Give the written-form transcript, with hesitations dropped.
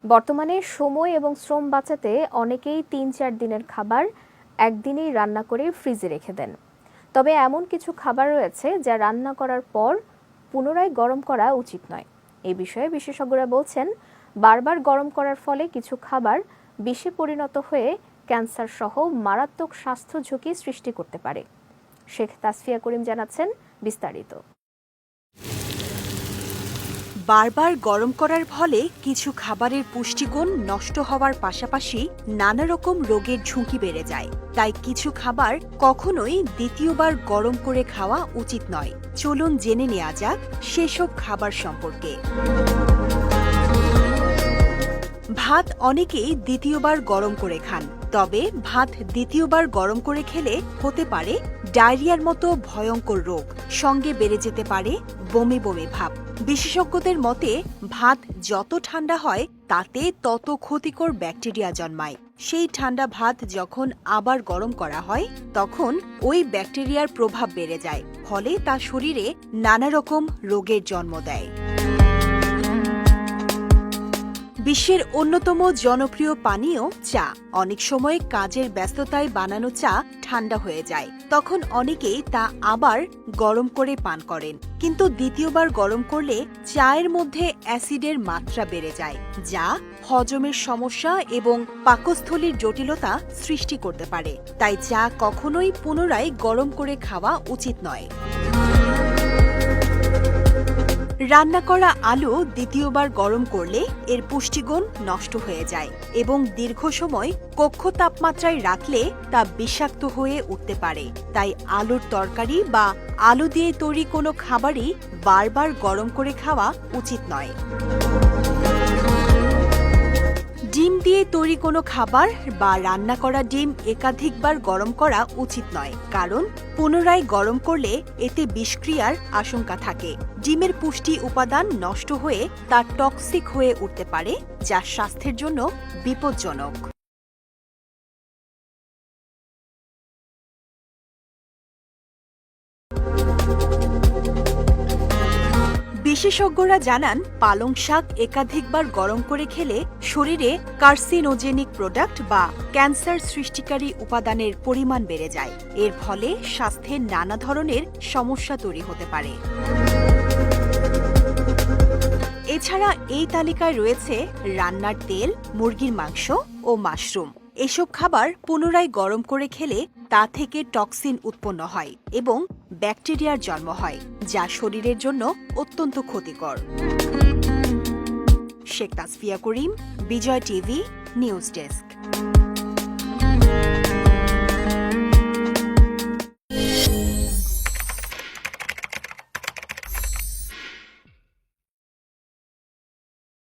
বর্তমানে সময় এবং শ্রম বাঁচাতে অনেকেই ৩-৪ দিনের খাবার একদিনেই রান্না করে ফ্রিজে রেখে দেন। তবে এমন কিছু খাবার রয়েছে যা রান্না করার পর পুনরায় গরম করা উচিত নয়। এই বিষয়ে বিশেষজ্ঞরা বলছেন, বারবার গরম করার ফলে কিছু খাবার বিষে পরিণত হয়ে ক্যান্সার সহ মারাত্মক স্বাস্থ্য ঝুঁকি সৃষ্টি করতে পারে। শেখ তাসফিয়া করিম জানাচ্ছেন বিস্তারিত। বারবার গরম করার ফলে কিছু খাবারের পুষ্টিগুণ নষ্ট হওয়ার পাশাপাশি নানা রকম রোগের ঝুঁকি বেড়ে যায়। তাই কিছু খাবার কখনোই দ্বিতীয়বার গরম করে খাওয়া উচিত নয়। চলুন জেনে নেওয়া যাক সেসব খাবার সম্পর্কে। ভাত অনেকেই দ্বিতীয়বার গরম করে খান, তবে ভাত দ্বিতীয়বার গরম করে খেলে হতে পারে ডায়রিয়ার মতো ভয়ঙ্কর রোগ, সঙ্গে বেড়ে যেতে পারে বমি বমি ভাব। বিশেষজ্ঞদের মতে ভাত যত ঠান্ডা হয় তাতে তত ক্ষতিকর ব্যাকটেরিয়া জন্মায়। সেই ঠান্ডা ভাত যখন আবার গরম করা হয় তখন ওই ব্যাকটেরিয়ার প্রভাব বেড়ে যায়, ফলে তা শরীরে নানা রকম রোগের জন্ম দেয়। বিশ্বের অন্যতম জনপ্রিয় পানীয় চা। অনেক সময় কাজের ব্যস্ততায় বানানো চা ঠান্ডা হয়ে যায়, তখন অনেকেই তা আবার গরম করে পান করেন। কিন্তু দ্বিতীয়বার গরম করলে চায়ের মধ্যে অ্যাসিডের মাত্রা বেড়ে যায়, যা হজমের সমস্যা এবং পাকস্থলীর জটিলতা সৃষ্টি করতে পারে। তাই চা কখনোই পুনরায় গরম করে খাওয়া উচিত নয়। রান্না করা আলু দ্বিতীয়বার গরম করলে এর পুষ্টিগুণ নষ্ট হয়ে যায় এবং দীর্ঘ সময় কক্ষ তাপমাত্রায় রাখলে তা বিষাক্ত হয়ে উঠতে পারে। তাই আলুর তরকারি বা আলু দিয়ে তৈরি কোনো খাবারই বারবার গরম করে খাওয়া উচিত নয়। ডিম দিয়ে তৈরি কোনো খাবার বা রান্না করা ডিম একাধিকবার গরম করা উচিত নয়, কারণ পুনরায় গরম করলে এতে বিষক্রিয়ার আশঙ্কা থাকে। ডিমের পুষ্টি উপাদান নষ্ট হয়ে তা টক্সিক হয়ে উঠতে পারে, যা স্বাস্থ্যের জন্য বিপজ্জনক। বিশেষজ্ঞরা জানান, পালং শাক একাধিকবার গরম করে খেলে শরীরে কার্সিনোজেনিক প্রোডাক্ট বা ক্যান্সার সৃষ্টিকারী উপাদানের পরিমাণ বেড়ে যায়। এর ফলে স্বাস্থ্যের নানা ধরনের সমস্যা তৈরি হতে পারে। এছাড়া এই তালিকায় রয়েছে রান্নার তেল, মুরগির মাংস ও মাশরুম। এসব খাবার পুনরায় গরম করে খেলে তা থেকে টক্সিন উৎপন্ন হয় এবং ব্যাকটেরিয়ার জন্ম হয়, যা শরীরের জন্য অত্যন্ত ক্ষতিকর। শেখ তাসফিয়া করিম, বিজয় টিভি, নিউজ ডেস্ক।